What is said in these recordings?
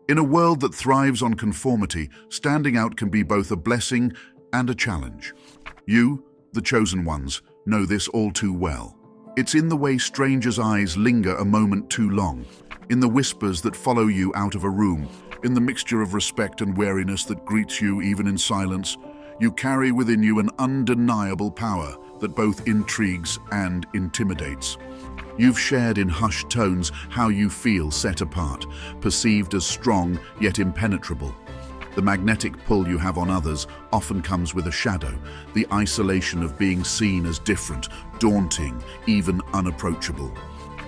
In a world that thrives on conformity, standing out can be both a blessing and a challenge. You, the chosen ones, know this all too well. It's in the way strangers' eyes linger a moment too long, in the whispers that follow you out of a room, in the mixture of respect and wariness that greets you even in silence. You carry within you an undeniable power that both intrigues and intimidates. You've shared in hushed tones how you feel set apart, perceived as strong yet impenetrable. The magnetic pull you have on others often comes with a shadow, the isolation of being seen as different, daunting, even unapproachable.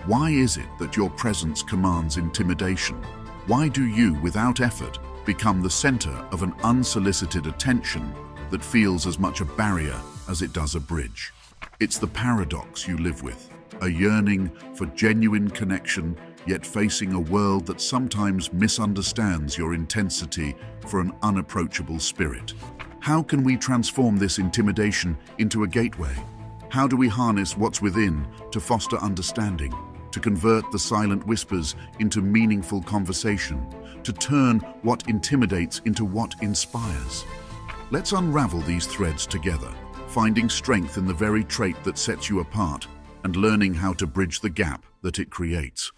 Why is it that your presence commands intimidation? Why do you, without effort, become the center of an unsolicited attention that feels as much a barrier as it does a bridge? It's the paradox you live with, a yearning for genuine connection, yet facing a world that sometimes misunderstands your intensity for an unapproachable spirit. How can we transform this intimidation into a gateway? How do we harness what's within to foster understanding, to convert the silent whispers into meaningful conversation, to turn what intimidates into what inspires? Let's unravel these threads together, finding strength in the very trait that sets you apart and learning how to bridge the gap that it creates.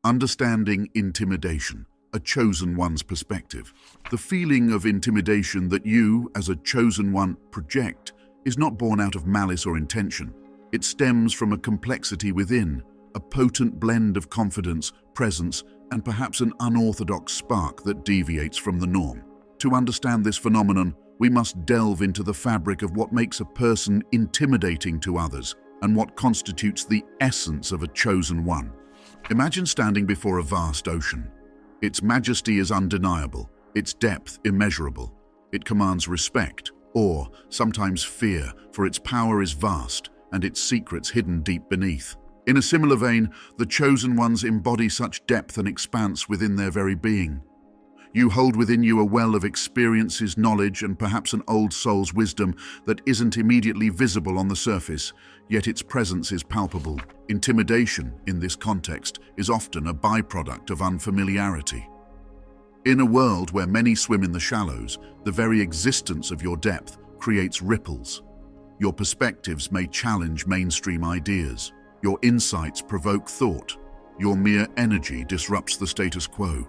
Understanding intimidation, a chosen one's perspective. The feeling of intimidation that you, as a chosen one, project is not born out of malice or intention. It stems from a complexity within, a potent blend of confidence, presence, and perhaps an unorthodox spark that deviates from the norm. To understand this phenomenon, we must delve into the fabric of what makes a person intimidating to others and what constitutes the essence of a chosen one. Imagine standing before a vast ocean. Its majesty is undeniable, its depth immeasurable. It commands respect, awe, sometimes fear, for its power is vast and its secrets hidden deep beneath. In a similar vein, the chosen ones embody such depth and expanse within their very being. You hold within you a well of experiences, knowledge, and perhaps an old soul's wisdom that isn't immediately visible on the surface, yet its presence is palpable. Intimidation, in this context, is often a byproduct of unfamiliarity. In a world where many swim in the shallows, the very existence of your depth creates ripples. Your perspectives may challenge mainstream ideas. Your insights provoke thought. Your mere energy disrupts the status quo.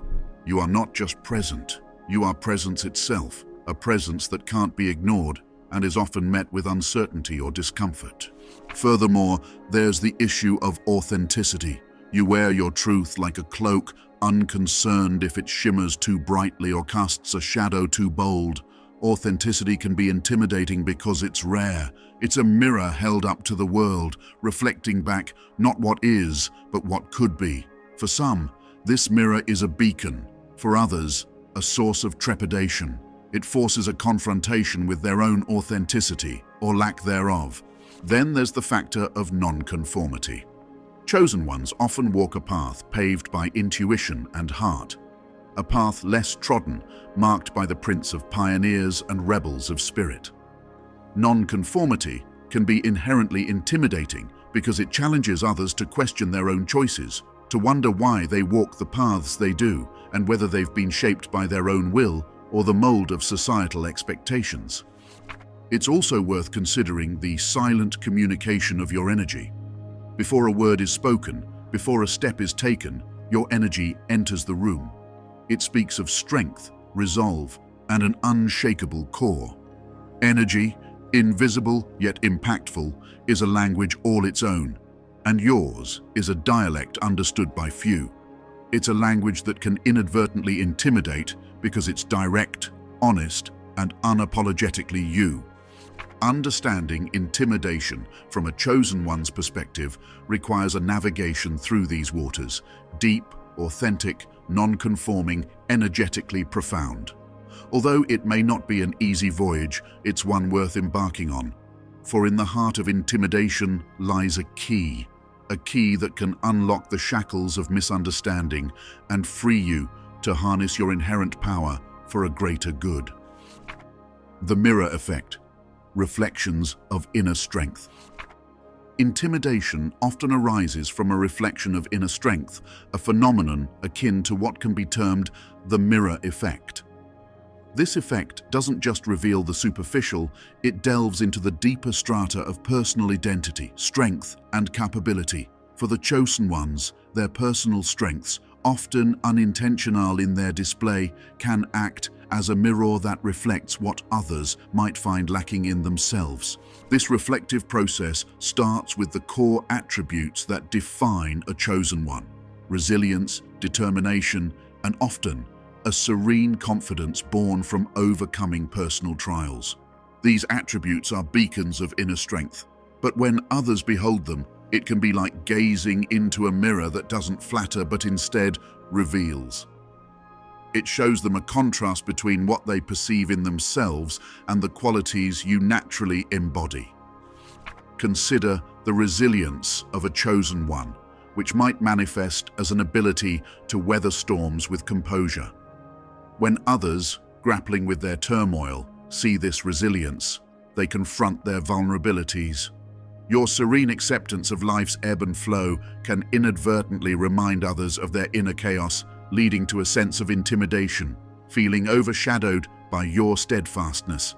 You are not just present, you are presence itself, a presence that can't be ignored and is often met with uncertainty or discomfort. Furthermore, there's the issue of authenticity. You wear your truth like a cloak, unconcerned if it shimmers too brightly or casts a shadow too bold. Authenticity can be intimidating because it's rare. It's a mirror held up to the world, reflecting back not what is, but what could be. For some, this mirror is a beacon. For others, a source of trepidation. It forces a confrontation with their own authenticity, or lack thereof. Then there's the factor of non-conformity. Chosen ones often walk a path paved by intuition and heart, a path less trodden, marked by the prints of pioneers and rebels of spirit. Non-conformity can be inherently intimidating because it challenges others to question their own choices, to wonder why they walk the paths they do, and whether they've been shaped by their own will or the mold of societal expectations. It's also worth considering the silent communication of your energy. Before a word is spoken, before a step is taken, your energy enters the room. It speaks of strength, resolve, and an unshakable core. Energy, invisible yet impactful, is a language all its own, and yours is a dialect understood by few. It's a language that can inadvertently intimidate because it's direct, honest, and unapologetically you. Understanding intimidation from a chosen one's perspective requires a navigation through these waters, deep, authentic, non-conforming, energetically profound. Although it may not be an easy voyage, it's one worth embarking on. For in the heart of intimidation lies a key that can unlock the shackles of misunderstanding and free you to harness your inherent power for a greater good. The mirror effect, reflections of inner strength. Intimidation often arises from a reflection of inner strength, a phenomenon akin to what can be termed the mirror effect. This effect doesn't just reveal the superficial, it delves into the deeper strata of personal identity, strength, and capability. For the chosen ones, their personal strengths, often unintentional in their display, can act as a mirror that reflects what others might find lacking in themselves. This reflective process starts with the core attributes that define a chosen one: resilience, determination, and often a serene confidence born from overcoming personal trials. These attributes are beacons of inner strength, but when others behold them, it can be like gazing into a mirror that doesn't flatter but instead reveals. It shows them a contrast between what they perceive in themselves and the qualities you naturally embody. Consider the resilience of a chosen one, which might manifest as an ability to weather storms with composure. When others, grappling with their turmoil, see this resilience, they confront their vulnerabilities. Your serene acceptance of life's ebb and flow can inadvertently remind others of their inner chaos, leading to a sense of intimidation, feeling overshadowed by your steadfastness.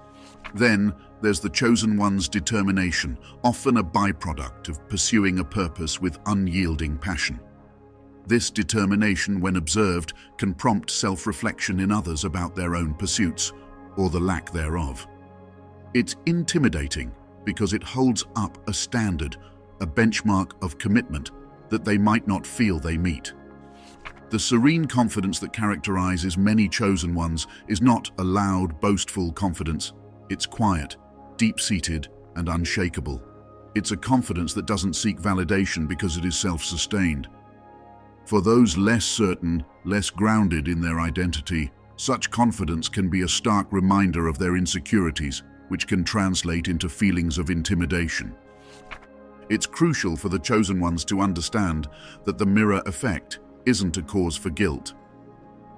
Then there's the chosen one's determination, often a byproduct of pursuing a purpose with unyielding passion. This determination, when observed, can prompt self-reflection in others about their own pursuits, or the lack thereof. It's intimidating because it holds up a standard, a benchmark of commitment that they might not feel they meet. The serene confidence that characterizes many chosen ones is not a loud, boastful confidence. It's quiet, deep-seated, and unshakable. It's a confidence that doesn't seek validation because it is self-sustained. For those less certain, less grounded in their identity, such confidence can be a stark reminder of their insecurities, which can translate into feelings of intimidation. It's crucial for the chosen ones to understand that the mirror effect isn't a cause for guilt.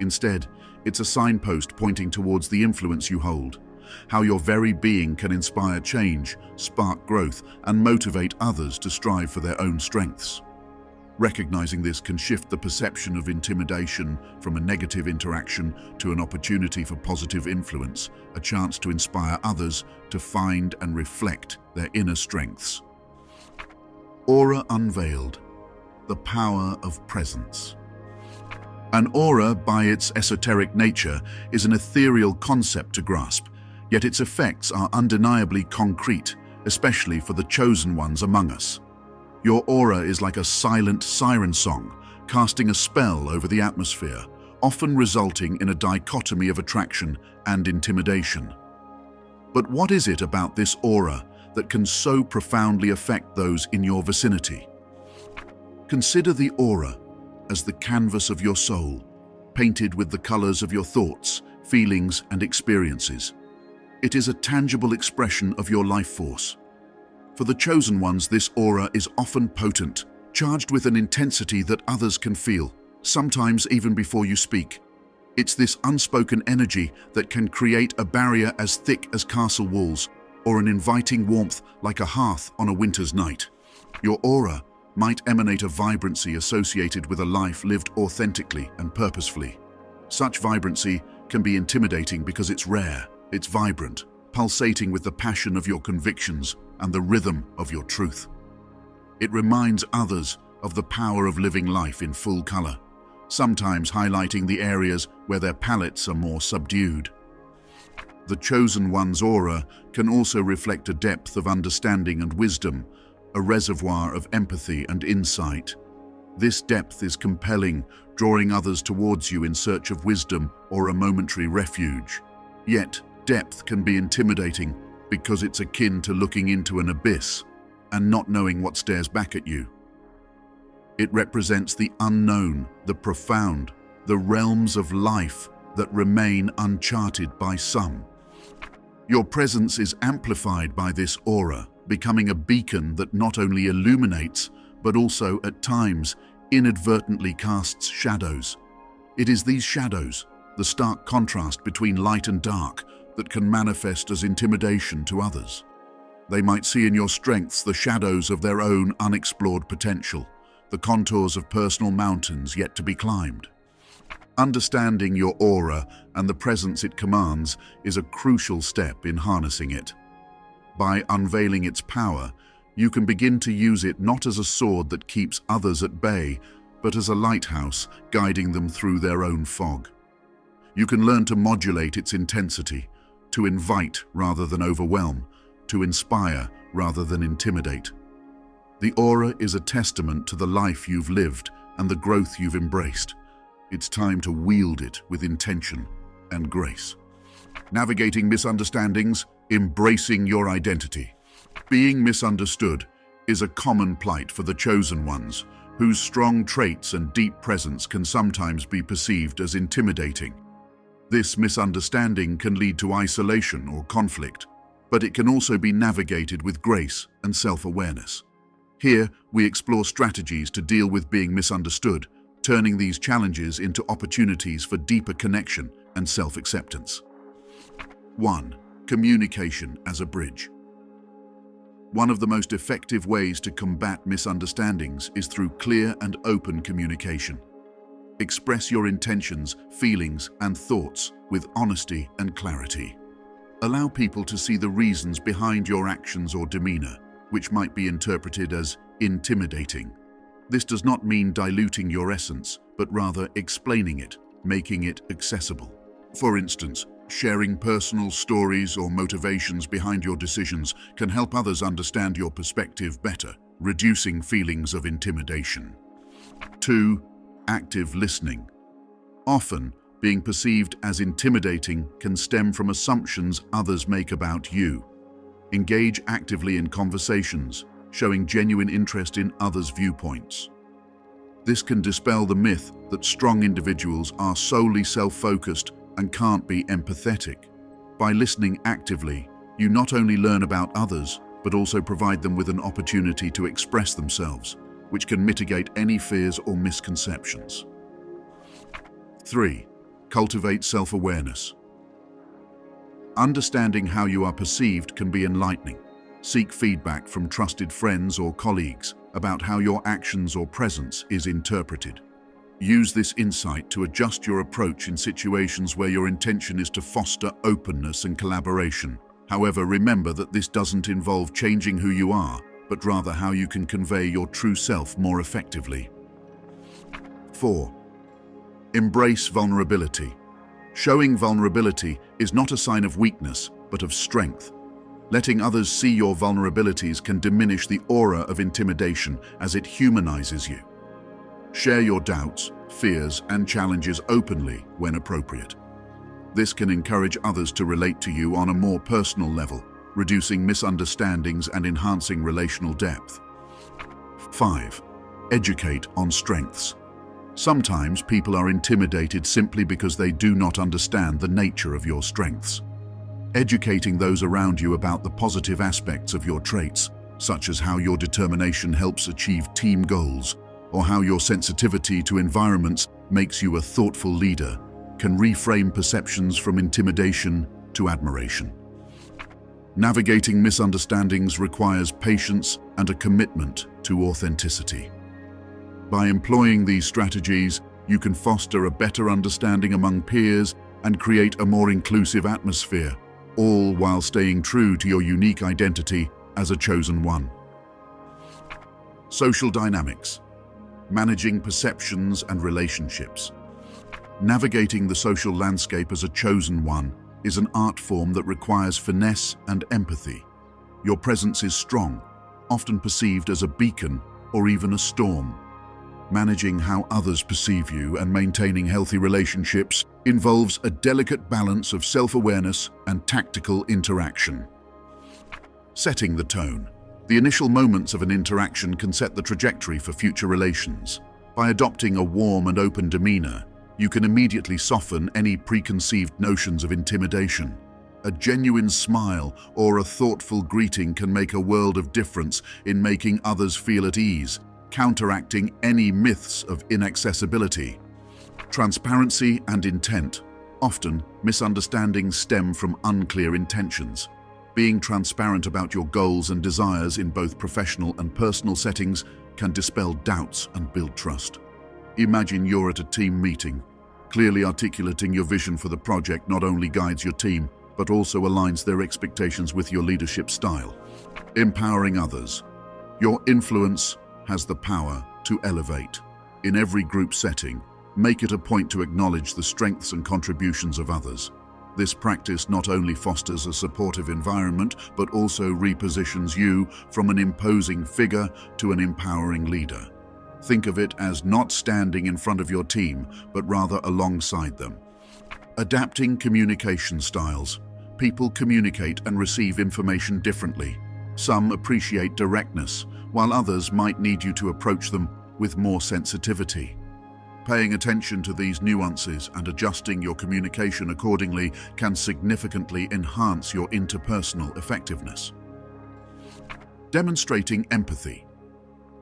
Instead, it's a signpost pointing towards the influence you hold, how your very being can inspire change, spark growth, and motivate others to strive for their own strengths. Recognizing this can shift the perception of intimidation from a negative interaction to an opportunity for positive influence, a chance to inspire others to find and reflect their inner strengths. Aura unveiled. The power of presence. An aura, by its esoteric nature, is an ethereal concept to grasp, yet its effects are undeniably concrete, especially for the chosen ones among us. Your aura is like a silent siren song, casting a spell over the atmosphere, often resulting in a dichotomy of attraction and intimidation. But what is it about this aura that can so profoundly affect those in your vicinity? Consider the aura as the canvas of your soul, painted with the colors of your thoughts, feelings, and experiences. It is a tangible expression of your life force. For the chosen ones, this aura is often potent, charged with an intensity that others can feel, sometimes even before you speak. It's this unspoken energy that can create a barrier as thick as castle walls, or an inviting warmth like a hearth on a winter's night. Your aura might emanate a vibrancy associated with a life lived authentically and purposefully. Such vibrancy can be intimidating because it's rare, it's vibrant, pulsating with the passion of your convictions and the rhythm of your truth. It reminds others of the power of living life in full color, sometimes highlighting the areas where their palates are more subdued. The chosen one's aura can also reflect a depth of understanding and wisdom, a reservoir of empathy and insight. This depth is compelling, drawing others towards you in search of wisdom or a momentary refuge. Yet, depth can be intimidating because it's akin to looking into an abyss and not knowing what stares back at you. It represents the unknown, the profound, the realms of life that remain uncharted by some. Your presence is amplified by this aura, becoming a beacon that not only illuminates, but also, at times, inadvertently casts shadows. It is these shadows, the stark contrast between light and dark, that can manifest as intimidation to others. They might see in your strengths the shadows of their own unexplored potential, the contours of personal mountains yet to be climbed. Understanding your aura and the presence it commands is a crucial step in harnessing it. By unveiling its power, you can begin to use it not as a sword that keeps others at bay, but as a lighthouse guiding them through their own fog. You can learn to modulate its intensity, to invite rather than overwhelm, to inspire rather than intimidate. The aura is a testament to the life you've lived and the growth you've embraced. It's time to wield it with intention and grace. Navigating misunderstandings, embracing your identity. Being misunderstood is a common plight for the chosen ones, whose strong traits and deep presence can sometimes be perceived as intimidating. This misunderstanding can lead to isolation or conflict, but it can also be navigated with grace and self-awareness. Here, we explore strategies to deal with being misunderstood, turning these challenges into opportunities for deeper connection and self-acceptance. 1. Communication as a bridge. One of the most effective ways to combat misunderstandings is through clear and open communication. Express your intentions, feelings, and thoughts with honesty and clarity. Allow people to see the reasons behind your actions or demeanor, which might be interpreted as intimidating. This does not mean diluting your essence, but rather explaining it, making it accessible. For instance, sharing personal stories or motivations behind your decisions can help others understand your perspective better, reducing feelings of intimidation. 2. Active listening. Often, being perceived as intimidating can stem from assumptions others make about you. Engage actively in conversations, showing genuine interest in others' viewpoints. This can dispel the myth that strong individuals are solely self-focused and can't be empathetic. By listening actively, you not only learn about others, but also provide them with an opportunity to express themselves, which can mitigate any fears or misconceptions. 3. Cultivate self-awareness. Understanding how you are perceived can be enlightening. Seek feedback from trusted friends or colleagues about how your actions or presence is interpreted. Use this insight to adjust your approach in situations where your intention is to foster openness and collaboration. However, remember that this doesn't involve changing who you are, but rather how you can convey your true self more effectively. 4. Embrace vulnerability. Showing vulnerability is not a sign of weakness, but of strength. Letting others see your vulnerabilities can diminish the aura of intimidation as it humanizes you. Share your doubts, fears, and challenges openly when appropriate. This can encourage others to relate to you on a more personal level, reducing misunderstandings and enhancing relational depth. 5. Educate on strengths. Sometimes people are intimidated simply because they do not understand the nature of your strengths. Educating those around you about the positive aspects of your traits, such as how your determination helps achieve team goals, or how your sensitivity to environments makes you a thoughtful leader, can reframe perceptions from intimidation to admiration. Navigating misunderstandings requires patience and a commitment to authenticity. By employing these strategies, you can foster a better understanding among peers and create a more inclusive atmosphere, all while staying true to your unique identity as a chosen one. Social dynamics. Managing perceptions and relationships. Navigating the social landscape as a chosen one is an art form that requires finesse and empathy. Your presence is strong, often perceived as a beacon or even a storm. Managing how others perceive you and maintaining healthy relationships involves a delicate balance of self-awareness and tactical interaction. Setting the tone. The initial moments of an interaction can set the trajectory for future relations. By adopting a warm and open demeanor, you can immediately soften any preconceived notions of intimidation. A genuine smile or a thoughtful greeting can make a world of difference in making others feel at ease, counteracting any myths of inaccessibility. Transparency and intent. Often, misunderstandings stem from unclear intentions. Being transparent about your goals and desires in both professional and personal settings can dispel doubts and build trust. Imagine you're at a team meeting. Clearly articulating your vision for the project not only guides your team, but also aligns their expectations with your leadership style. Empowering others. Your influence has the power to elevate. In every group setting, make it a point to acknowledge the strengths and contributions of others. This practice not only fosters a supportive environment, but also repositions you from an imposing figure to an empowering leader. Think of it as not standing in front of your team, but rather alongside them. Adapting communication styles. People communicate and receive information differently. Some appreciate directness, while others might need you to approach them with more sensitivity. Paying attention to these nuances and adjusting your communication accordingly can significantly enhance your interpersonal effectiveness. Demonstrating empathy.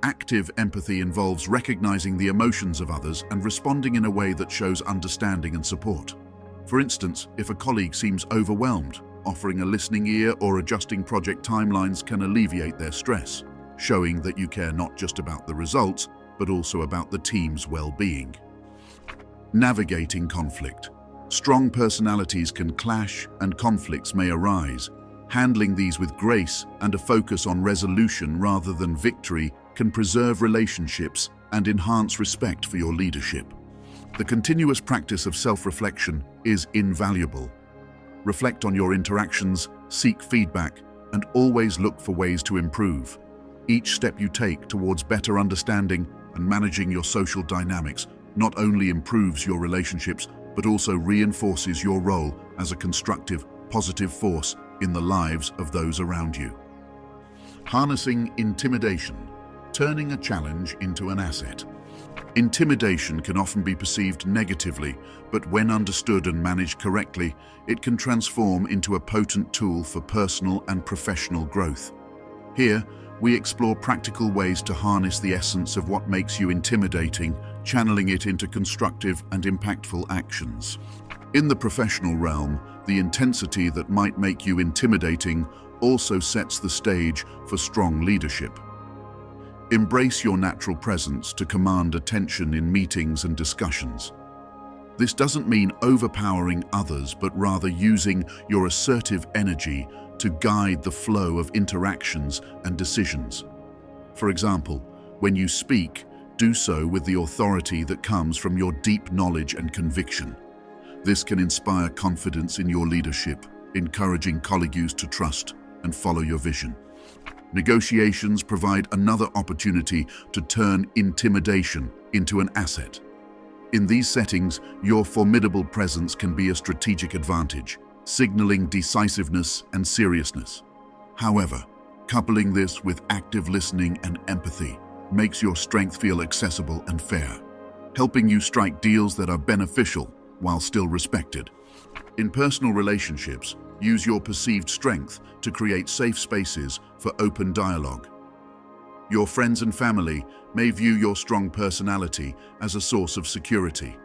Active empathy involves recognizing the emotions of others and responding in a way that shows understanding and support. For instance, if a colleague seems overwhelmed, offering a listening ear or adjusting project timelines can alleviate their stress, showing that you care not just about the results, but also about the team's well-being. Navigating conflict. Strong personalities can clash and conflicts may arise. Handling these with grace and a focus on resolution rather than victory can preserve relationships and enhance respect for your leadership. The continuous practice of self-reflection is invaluable. Reflect on your interactions, seek feedback, and always look for ways to improve. Each step you take towards better understanding and managing your social dynamics not only improves your relationships, but also reinforces your role as a constructive, positive force in the lives of those around you. Harnessing intimidation, turning a challenge into an asset. Intimidation can often be perceived negatively, but when understood and managed correctly, it can transform into a potent tool for personal and professional growth. Here, we explore practical ways to harness the essence of what makes you intimidating, channeling it into constructive and impactful actions. In the professional realm, the intensity that might make you intimidating also sets the stage for strong leadership. Embrace your natural presence to command attention in meetings and discussions. This doesn't mean overpowering others, but rather using your assertive energy to guide the flow of interactions and decisions. For example, when you speak, do so with the authority that comes from your deep knowledge and conviction. This can inspire confidence in your leadership, encouraging colleagues to trust and follow your vision. Negotiations provide another opportunity to turn intimidation into an asset. In these settings, your formidable presence can be a strategic advantage, signaling decisiveness and seriousness. However, coupling this with active listening and empathy makes your strength feel accessible and fair, helping you strike deals that are beneficial while still respected. In personal relationships, use your perceived strength to create safe spaces for open dialogue. Your friends and family may view your strong personality as a source of security.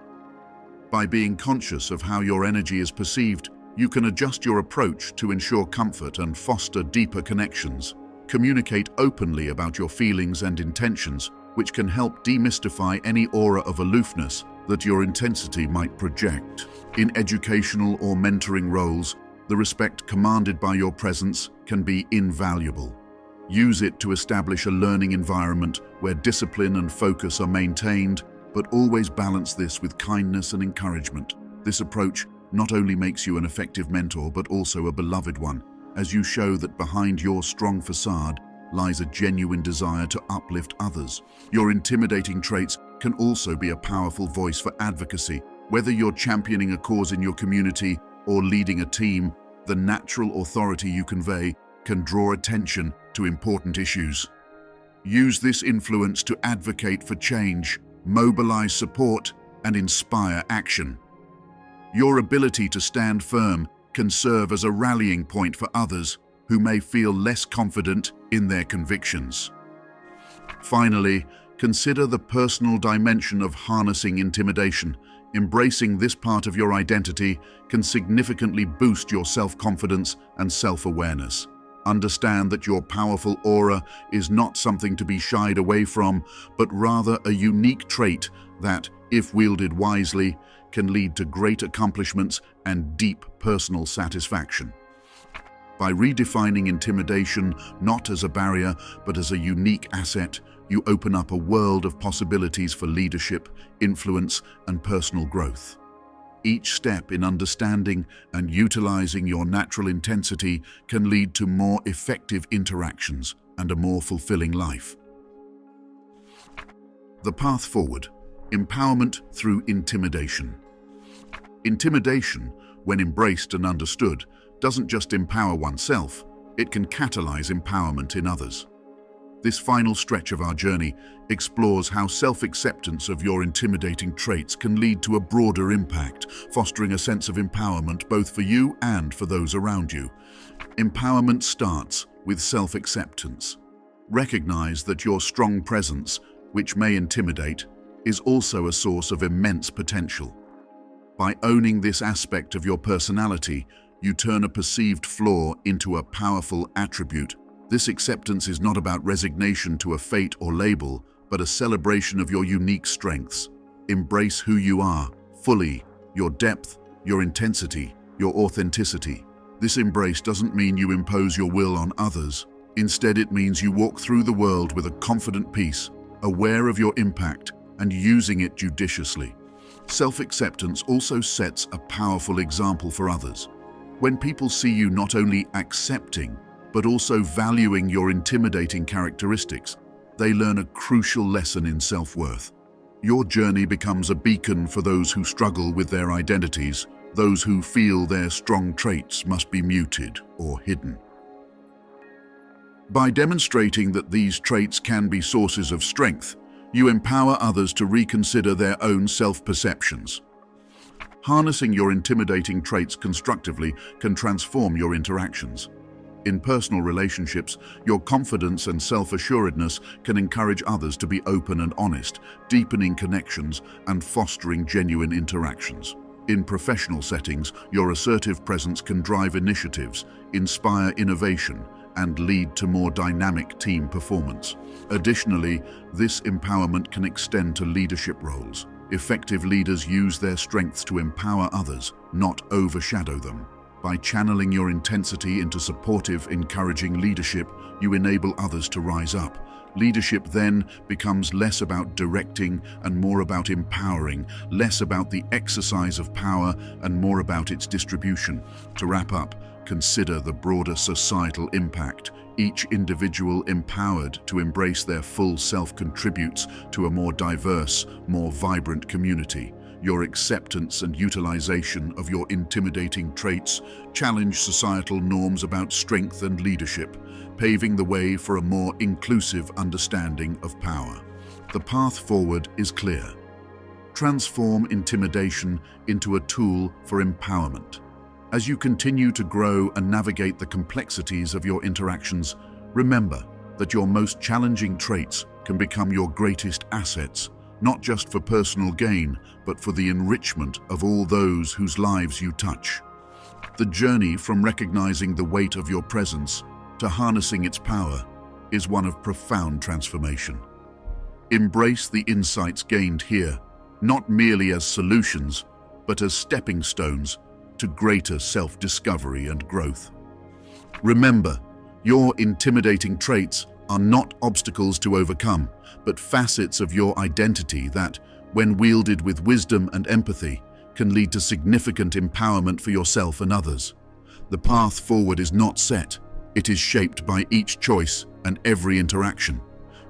By being conscious of how your energy is perceived, you can adjust your approach to ensure comfort and foster deeper connections. Communicate openly about your feelings and intentions, which can help demystify any aura of aloofness that your intensity might project. In educational or mentoring roles, the respect commanded by your presence can be invaluable. Use it to establish a learning environment where discipline and focus are maintained, but always balance this with kindness and encouragement. This approach not only makes you an effective mentor, but also a beloved one, as you show that behind your strong facade lies a genuine desire to uplift others. Your intimidating traits can also be a powerful voice for advocacy. Whether you're championing a cause in your community or leading a team, the natural authority you convey can draw attention to important issues. Use this influence to advocate for change, mobilize support, and inspire action. Your ability to stand firm can serve as a rallying point for others who may feel less confident in their convictions. Finally, consider the personal dimension of harnessing intimidation. Embracing this part of your identity can significantly boost your self-confidence and self-awareness. Understand that your powerful aura is not something to be shied away from, but rather a unique trait that, if wielded wisely, can lead to great accomplishments and deep personal satisfaction. By redefining intimidation not as a barrier, but as a unique asset, you open up a world of possibilities for leadership, influence, and personal growth. Each step in understanding and utilizing your natural intensity can lead to more effective interactions and a more fulfilling life. The path forward: empowerment through intimidation. Intimidation, when embraced and understood, doesn't just empower oneself, it can catalyze empowerment in others. This final stretch of our journey explores how self-acceptance of your intimidating traits can lead to a broader impact, fostering a sense of empowerment both for you and for those around you. Empowerment starts with self-acceptance. Recognize that your strong presence, which may intimidate, is also a source of immense potential. By owning this aspect of your personality, you turn a perceived flaw into a powerful attribute. This acceptance is not about resignation to a fate or label, but a celebration of your unique strengths. Embrace who you are, fully, your depth, your intensity, your authenticity. This embrace doesn't mean you impose your will on others. Instead, it means you walk through the world with a confident peace, aware of your impact, and using it judiciously. Self-acceptance also sets a powerful example for others. When people see you not only accepting, but also valuing your intimidating characteristics, they learn a crucial lesson in self-worth. Your journey becomes a beacon for those who struggle with their identities, those who feel their strong traits must be muted or hidden. By demonstrating that these traits can be sources of strength, you empower others to reconsider their own self-perceptions. Harnessing your intimidating traits constructively can transform your interactions. In personal relationships, your confidence and self-assuredness can encourage others to be open and honest, deepening connections and fostering genuine interactions. In professional settings, your assertive presence can drive initiatives, inspire innovation, and lead to more dynamic team performance. Additionally, this empowerment can extend to leadership roles. Effective leaders use their strengths to empower others, not overshadow them. By channeling your intensity into supportive, encouraging leadership, you enable others to rise up. Leadership then becomes less about directing and more about empowering, less about the exercise of power and more about its distribution. To wrap up, consider the broader societal impact. Each individual empowered to embrace their full self contributes to a more diverse, more vibrant community. Your acceptance and utilization of your intimidating traits challenge societal norms about strength and leadership, paving the way for a more inclusive understanding of power. The path forward is clear. Transform intimidation into a tool for empowerment. As you continue to grow and navigate the complexities of your interactions, remember that your most challenging traits can become your greatest assets, not just for personal gain, but for the enrichment of all those whose lives you touch. The journey from recognizing the weight of your presence to harnessing its power is one of profound transformation. Embrace the insights gained here, not merely as solutions, but as stepping stones to greater self-discovery and growth. Remember, your intimidating traits are not obstacles to overcome, but facets of your identity that, when wielded with wisdom and empathy, can lead to significant empowerment for yourself and others. The path forward is not set. It is shaped by each choice and every interaction.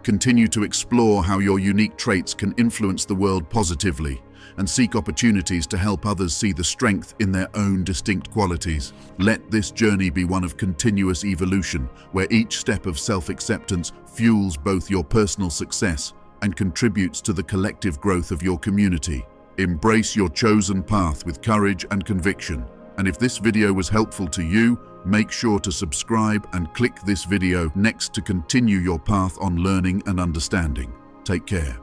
Continue to explore how your unique traits can influence the world positively and seek opportunities to help others see the strength in their own distinct qualities. Let this journey be one of continuous evolution, where each step of self-acceptance fuels both your personal success and contributes to the collective growth of your community. Embrace your chosen path with courage and conviction. And if this video was helpful to you, make sure to subscribe and click this video next to continue your path on learning and understanding. Take care.